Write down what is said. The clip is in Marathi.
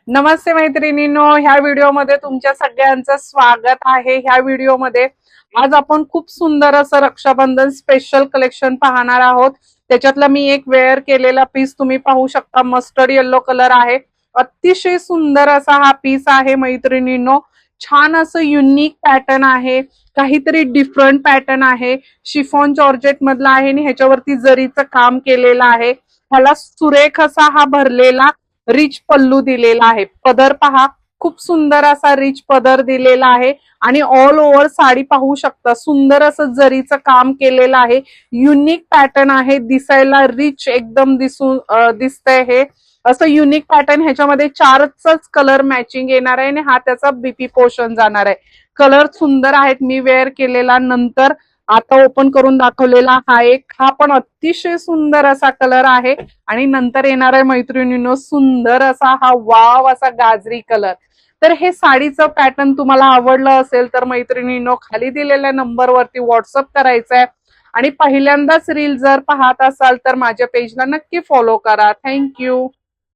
नमस्ते मैत्रिणींनो, ह्या व्हिडिओमध्ये तुमच्या सगळ्यांचं स्वागत आहे। ह्या व्हिडिओमध्ये आज आपण खूप सुंदर असं रक्षाबंधन स्पेशल कलेक्शन पाहणार आहोत। त्याच्यातला मी एक वेअर केलेला पीस तुम्ही पाहू शकता, मस्टर्ड येलो कलर आहे। अतिशय सुंदर असा हा पीस आहे मैत्रिणींनो। छान असं युनिक पॅटर्न आहे, काहीतरी डिफरंट पॅटर्न आहे। शिफॉन जॉर्जेट मधला आहे आणि ह्याच्यावरती जरीचं काम केलेलं आहे। ह्याला सुरेख असा हा भरलेला रिच पल्लू दिलेला आहे। पदर पहा, खूप सुंदर असा रिच पदर दिलेला आहे आणि ऑल ओव्हर साडी पाहू शकता, सुंदर असं जरीचं काम केलेलं आहे। युनिक पॅटर्न आहे, दिसायला रिच एकदम दिसतंय हे असं युनिक पॅटर्न। ह्याच्यामध्ये चारच कलर मॅचिंग येणार आहे आणि हा त्याचा बीपी पोर्शन जाणार आहे। कलर सुंदर आहेत, मी वेअर केलेला नंतर आता ओपन करून दाखवलेला हा पण अतिशय सुंदर असा कलर आहे। आणि नंतर येणार आहे मैत्रिणींनो सुंदर असा हा वाव असा गाजरी कलर। तर हे साडीचं पॅटर्न तुम्हाला आवडलं असेल तर मैत्रिणींनो खाली दिलेल्या नंबरवरती व्हॉट्सअप करायचं आहे आणि पहिल्यांदाच रील जर पाहत असाल तर माझ्या पेजला नक्की फॉलो करा। थँक्यू।